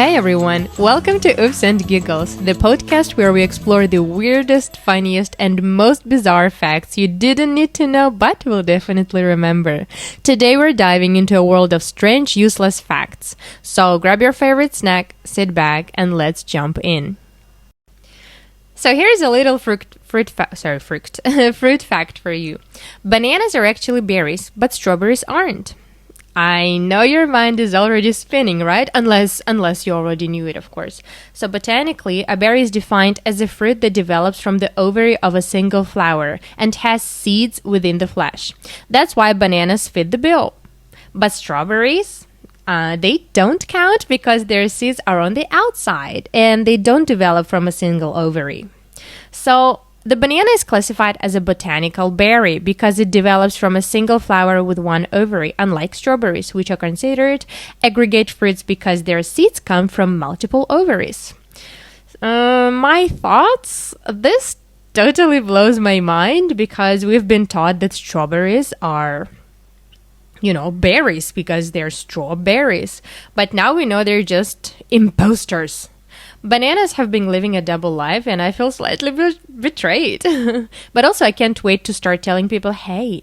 Hey everyone, welcome to Oops&Giggles, the podcast where we explore the weirdest, funniest, and most bizarre facts you didn't need to know but will definitely remember. Today we're diving into a world of strange, useless facts. So grab your favorite snack, sit back, and let's jump in. So here's a little fruit fact for you. Bananas are actually berries, but strawberries aren't. I know your mind is already spinning, right? Unless you already knew it, of course. So botanically, a berry is defined as a fruit that develops from the ovary of a single flower and has seeds within the flesh. That's why bananas fit the bill. But strawberries, they don't count because their seeds are on the outside and they don't develop from a single ovary. So the banana is classified as a botanical berry because it develops from a single flower with one ovary, unlike strawberries, which are considered aggregate fruits because their seeds come from multiple ovaries. My thoughts? This totally blows my mind because we've been taught that strawberries are, berries because they're strawberries. But now we know they're just imposters. Bananas have been living a double life and I feel slightly betrayed. But also I can't wait to start telling people, hey,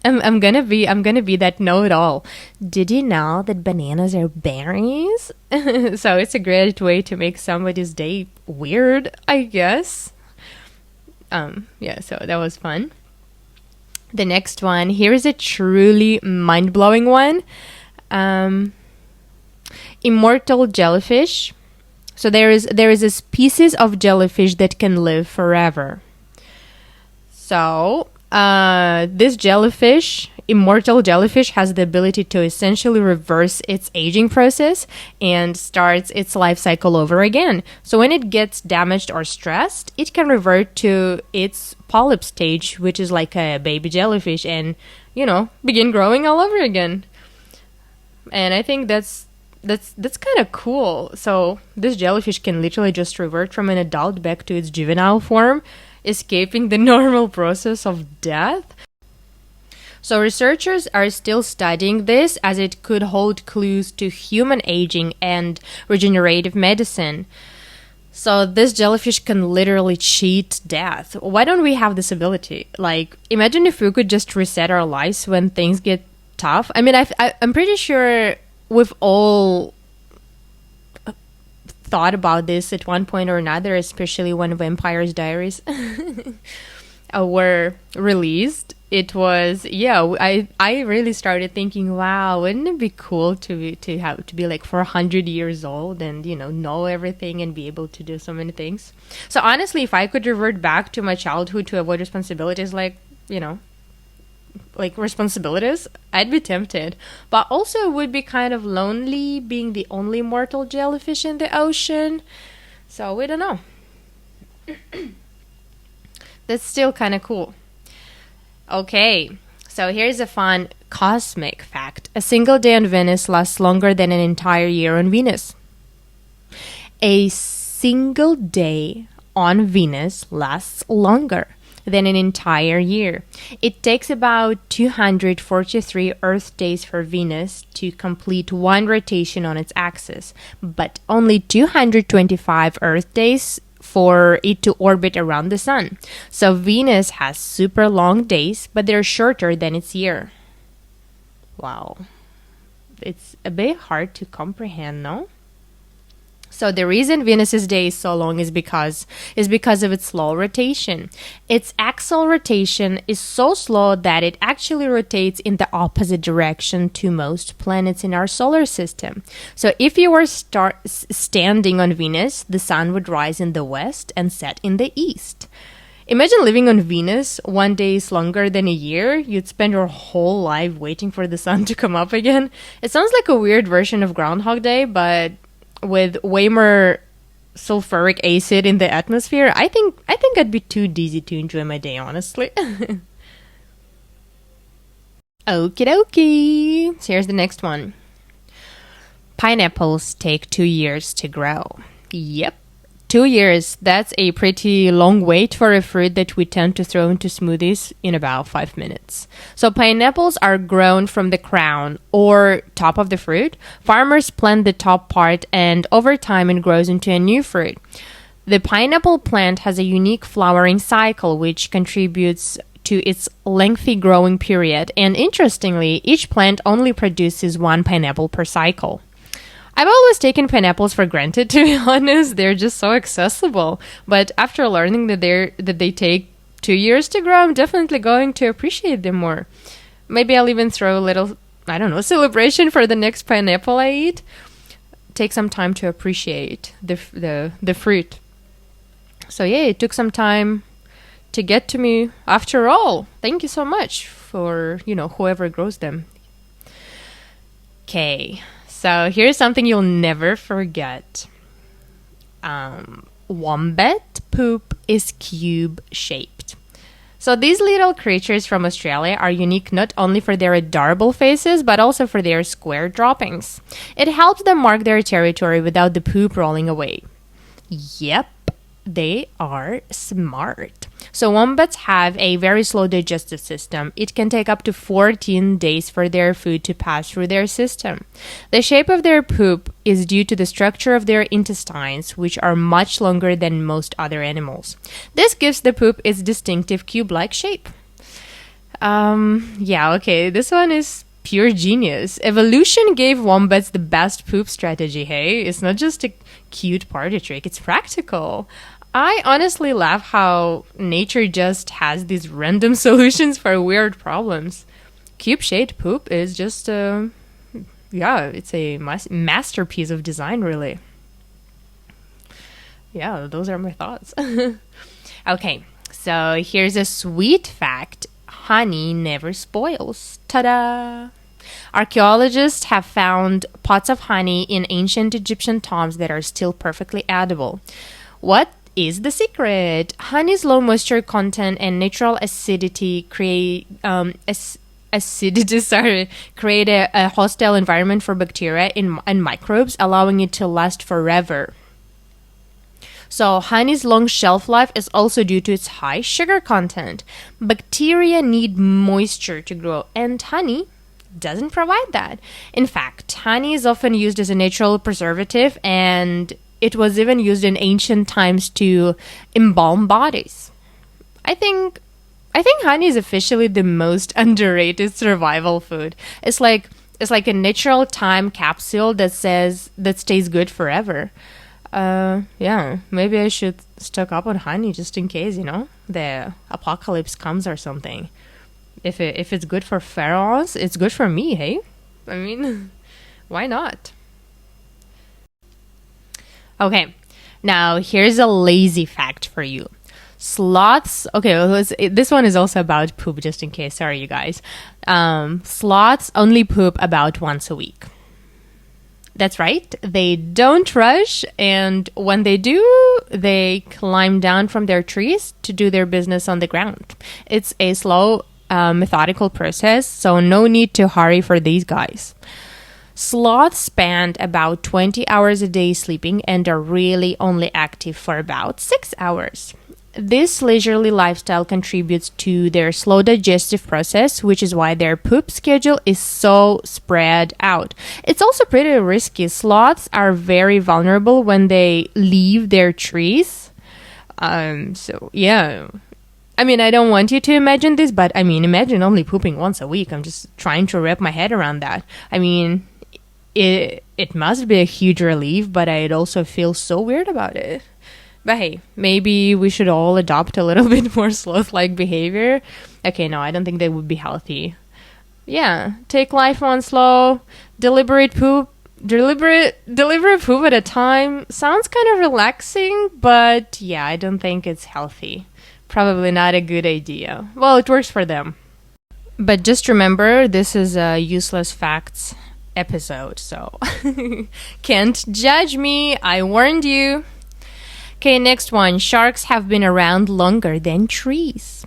I'm gonna be that know-it-all. Did you know that bananas are berries? So it's a great way to make somebody's day weird, I guess. So that was fun. The next one, here is a truly mind-blowing one. Immortal jellyfish. So there is a species of jellyfish that can live forever. So this jellyfish, immortal jellyfish, has the ability to essentially reverse its aging process and starts its life cycle over again. So when it gets damaged or stressed, it can revert to its polyp stage, which is like a baby jellyfish, and begin growing all over again. And I think that's kind of cool. So this jellyfish can literally just revert from an adult back to its juvenile form, escaping the normal process of death. So researchers are still studying this as it could hold clues to human aging and regenerative medicine. So this jellyfish can literally cheat death. Why don't we have this ability? Like, imagine if we could just reset our lives when things get tough. I mean, I'm pretty sure we've all thought about this at one point or another, especially when Vampire's Diaries were released. It was, I really started thinking, wow, wouldn't it be cool to be like 400 years old and know everything and be able to do so many things. So honestly, if I could revert back to my childhood to avoid responsibilities like responsibilities, I'd be tempted. But also it would be kind of lonely being the only mortal jellyfish in the ocean. So we don't know. That's still kind of cool. Okay, so here's a fun cosmic fact. A single day on Venus lasts longer than an entire year on Venus. A single day on Venus lasts longer than an entire year. It takes about 243 Earth days for Venus to complete one rotation on its axis, but only 225 Earth days for it to orbit around the sun. So Venus has super long days, but they're shorter than its year. Wow. It's a bit hard to comprehend, no? So the reason Venus's day is so long is because of its slow rotation. Its axial rotation is so slow that it actually rotates in the opposite direction to most planets in our solar system. So if you were standing on Venus, the sun would rise in the west and set in the east. Imagine living on Venus. One day is longer than a year. You'd spend your whole life waiting for the sun to come up again. It sounds like a weird version of Groundhog Day, but with way more sulfuric acid in the atmosphere, I think I'd be too dizzy to enjoy my day, honestly. Okie dokie. So here's the next one. Pineapples take 2 years to grow. Yep. 2 years, that's a pretty long wait for a fruit that we tend to throw into smoothies in about 5 minutes. So pineapples are grown from the crown or top of the fruit. Farmers plant the top part and over time it grows into a new fruit. The pineapple plant has a unique flowering cycle which contributes to its lengthy growing period. And interestingly, each plant only produces one pineapple per cycle. I've always taken pineapples for granted, to be honest. They're just so accessible. But after learning that they take 2 years to grow, I'm definitely going to appreciate them more. Maybe I'll even throw a little, I don't know, celebration for the next pineapple I eat. Take some time to appreciate the fruit. So yeah, it took some time to get to me after all. Thank you so much for, whoever grows them. Okay. So here's something you'll never forget. Wombat poop is cube-shaped. So these little creatures from Australia are unique not only for their adorable faces, but also for their square droppings. It helps them mark their territory without the poop rolling away. Yep, they are smart. So wombats have a very slow digestive system. It can take up to 14 days for their food to pass through their system. The shape of their poop is due to the structure of their intestines, which are much longer than most other animals. This gives the poop its distinctive cube-like shape. This one is pure genius. Evolution gave wombats the best poop strategy, hey? It's not just a cute party trick, it's practical. I honestly love how nature just has these random solutions for weird problems. Cube-shaped poop is just, it's a masterpiece of design, really. Yeah, those are my thoughts. Okay, so here's a sweet fact. Honey never spoils. Ta-da! Archaeologists have found pots of honey in ancient Egyptian tombs that are still perfectly edible. What is the secret? Honey's low moisture content and natural acidity create a hostile environment for bacteria and microbes, allowing it to last forever. So honey's long shelf life is also due to its high sugar content. Bacteria need moisture to grow, and honey doesn't provide that. In fact, honey is often used as a natural preservative, and it was even used in ancient times to embalm bodies. I think honey is officially the most underrated survival food. It's like a natural time capsule that stays good forever. Maybe I should stock up on honey just in case, the apocalypse comes or something. If it's good for pharaohs, it's good for me, hey? I mean, why not? Okay, now here's a lazy fact for you. Sloths, this one is also about poop, just in case. Sorry, you guys. Sloths only poop about once a week. That's right. They don't rush, and when they do, they climb down from their trees to do their business on the ground. It's a slow, methodical process, so no need to hurry for these guys. Sloths spend about 20 hours a day sleeping and are really only active for about 6 hours. This leisurely lifestyle contributes to their slow digestive process, which is why their poop schedule is so spread out. It's also pretty risky. Sloths are very vulnerable when they leave their trees. I don't want you to imagine this, but imagine only pooping once a week. I'm just trying to wrap my head around that. It must be a huge relief, but I'd also feel so weird about it. But hey, maybe we should all adopt a little bit more sloth-like behavior. Okay, no, I don't think that would be healthy. Yeah, take life on slow, deliberate poop at a time. Sounds kind of relaxing, but yeah, I don't think it's healthy. Probably not a good idea. Well, it works for them. But just remember, this is a useless facts episode, so can't judge me. I warned you. Okay, next one. Sharks have been around longer than trees.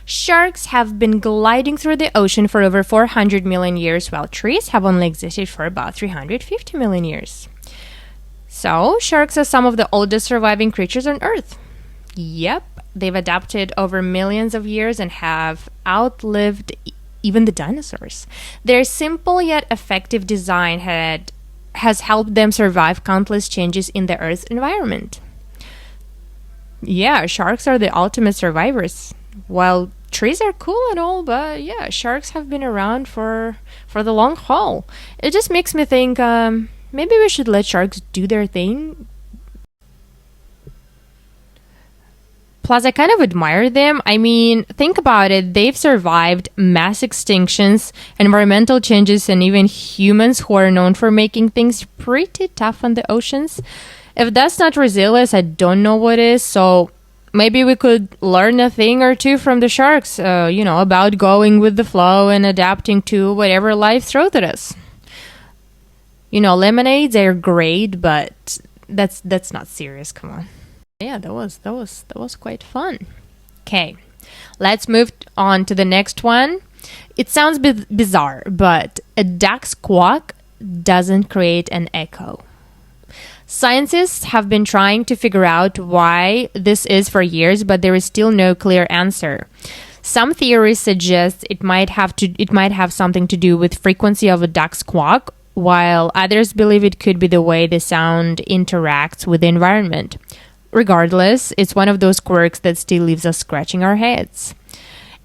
Sharks have been gliding through the ocean for over 400 million years, while trees have only existed for about 350 million years. So, sharks are some of the oldest surviving creatures on Earth. Yep, they've adapted over millions of years and have outlived even the dinosaurs. Their simple yet effective design has helped them survive countless changes in the Earth's environment. Yeah, sharks are the ultimate survivors. While trees are cool and all, but yeah, sharks have been around for the long haul. It just makes me think maybe we should let sharks do their thing. Plus, I kind of admire them. I mean, think about it. They've survived mass extinctions, environmental changes, and even humans who are known for making things pretty tough on the oceans. If that's not resilience, I don't know what is. So maybe we could learn a thing or two from the sharks, about going with the flow and adapting to whatever life throws at us. Lemonades are great, but that's not serious. Come on. Yeah, that was quite fun. Okay, let's move on to the next one. It sounds bizarre, but a duck's quack doesn't create an echo. Scientists have been trying to figure out why this is for years, but there is still no clear answer. Some theories suggest it might have something to do with frequency of a duck's quack, while others believe it could be the way the sound interacts with the environment. Regardless, it's one of those quirks that still leaves us scratching our heads.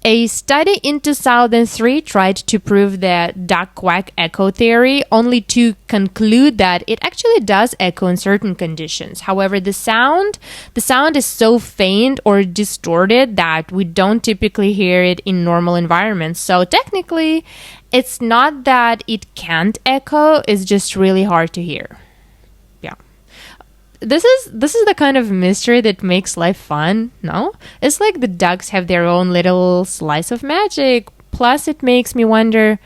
A study in 2003 tried to prove the duck quack echo theory, only to conclude that it actually does echo in certain conditions. However, the sound is so faint or distorted that we don't typically hear it in normal environments. So technically, it's not that it can't echo, it's just really hard to hear. This is the kind of mystery that makes life fun, no? It's like the ducks have their own little slice of magic. Plus, it makes me wonder,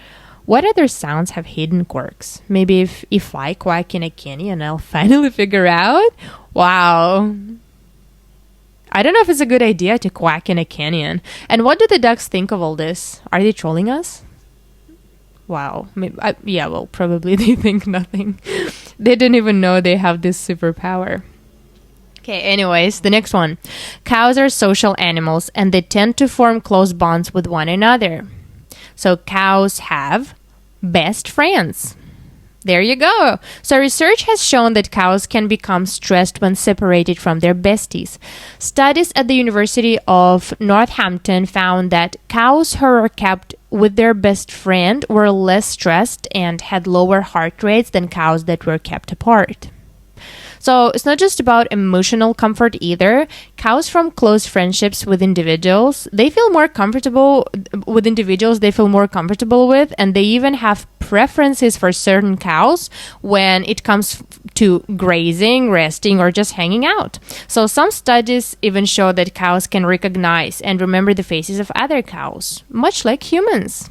what other sounds have hidden quirks? Maybe if I quack in a canyon, I'll finally figure out? Wow. I don't know if it's a good idea to quack in a canyon. And what do the ducks think of all this? Are they trolling us? Wow. Probably they think nothing. They didn't even know they have this superpower. Okay, anyways, the next one. Cows are social animals and they tend to form close bonds with one another. So cows have best friends. There you go. So research has shown that cows can become stressed when separated from their besties. Studies at the University of Northampton found that cows who were kept with their best friend were less stressed and had lower heart rates than cows that were kept apart. So it's not just about emotional comfort either. Cows form close friendships with individuals. They feel more comfortable with individuals they feel more comfortable with, and they even have preferences for certain cows when it comes to grazing, resting, or just hanging out. So some studies even show that cows can recognize and remember the faces of other cows, much like humans.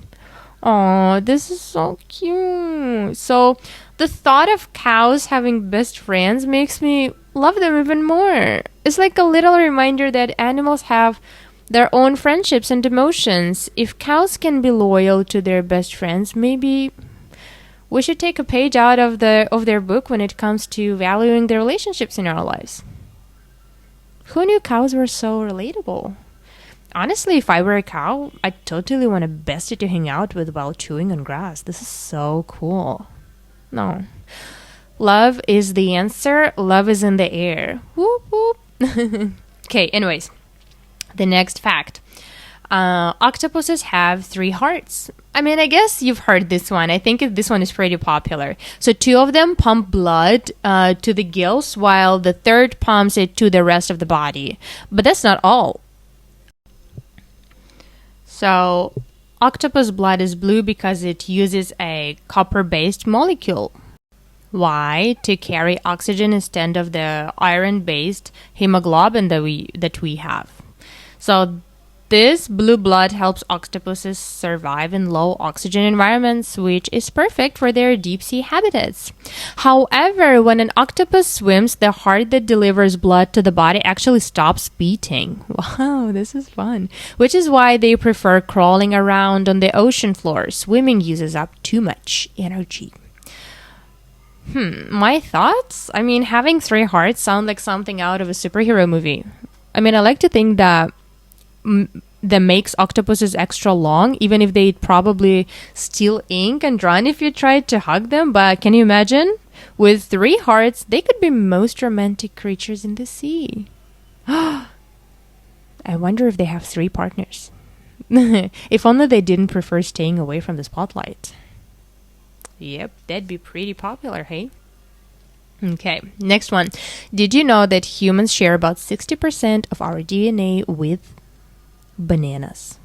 Oh, this is so cute. So the thought of cows having best friends makes me love them even more. It's like a little reminder that animals have their own friendships and emotions. If cows can be loyal to their best friends, maybe we should take a page out of their book when it comes to valuing the relationships in our lives. Who knew cows were so relatable? Honestly, if I were a cow, I'd totally want a bestie to hang out with while chewing on grass. This is so cool. No. Love is the answer. Love is in the air. Whoop, whoop. Okay, anyways. The next fact. Octopuses have 3 hearts. I mean, I guess you've heard this one. I think this one is pretty popular. So 2 of them pump blood to the gills, while the third pumps it to the rest of the body. But that's not all. So, octopus blood is blue because it uses a copper-based molecule. Why? To carry oxygen instead of the iron-based hemoglobin that we have. So, this blue blood helps octopuses survive in low oxygen environments, which is perfect for their deep-sea habitats. However, when an octopus swims, the heart that delivers blood to the body actually stops beating. Wow, this is fun. Which is why they prefer crawling around on the ocean floor. Swimming uses up too much energy. My thoughts? I mean, having three hearts sound like something out of a superhero movie. I mean, I like to think that that makes octopuses extra long, even if they'd probably steal ink and run if you tried to hug them. But can you imagine? With three hearts, they could be most romantic creatures in the sea. I wonder if they have three partners. If only they didn't prefer staying away from the spotlight. Yep, that'd be pretty popular, hey? Okay, next one. Did you know that humans share about 60% of our DNA with bananas?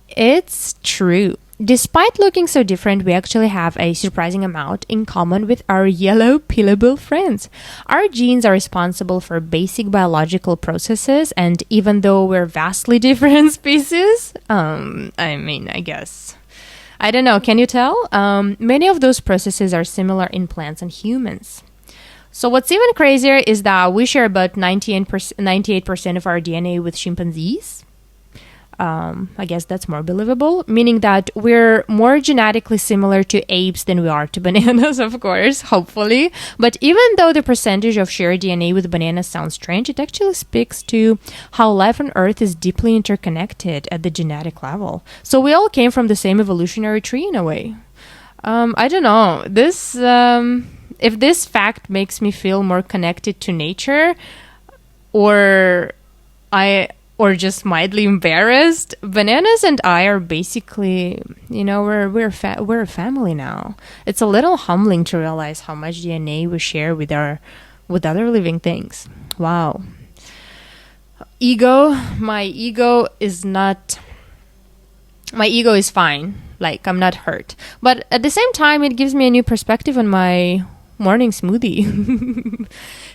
It's true. Despite looking so different, we actually have a surprising amount in common with our yellow pillable friends. Our genes are responsible for basic biological processes, and even though we're vastly different species, I guess, I don't know, can you tell? Many of those processes are similar in plants and humans. So what's even crazier is that we share about 98% of our DNA with chimpanzees. I guess that's more believable, meaning that we're more genetically similar to apes than we are to bananas, of course, hopefully. But even though the percentage of shared DNA with bananas sounds strange, it actually speaks to how life on Earth is deeply interconnected at the genetic level. So we all came from the same evolutionary tree in a way. I don't know. If this fact makes me feel more connected to nature, or just mildly embarrassed, bananas and I are basically, we're a family now. It's a little humbling to realize how much DNA we share with other living things. Wow. My ego is fine. Like, I'm not hurt. But at the same time, it gives me a new perspective on my morning smoothie.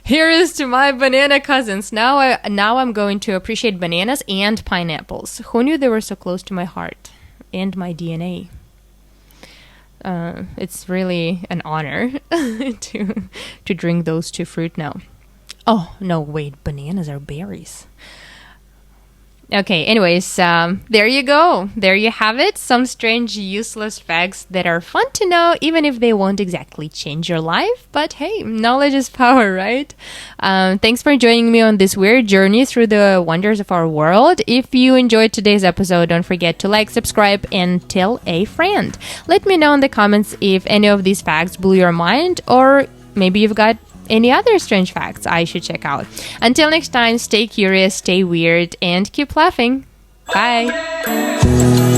Here is to my banana cousins. Now I'm going to appreciate bananas and pineapples. Who knew they were so close to my heart and my DNA? It's really an honor to drink those two fruit now. Oh, no, wait, bananas are berries. Okay, anyways, there you go. There you have it. Some strange, useless facts that are fun to know, even if they won't exactly change your life. But hey, knowledge is power, right? Thanks for joining me on this weird journey through the wonders of our world. If you enjoyed today's episode, don't forget to like, subscribe, and tell a friend. Let me know in the comments if any of these facts blew your mind, or maybe you've got any other strange facts I should check out. Until next time, stay curious, stay weird, and keep laughing. Bye.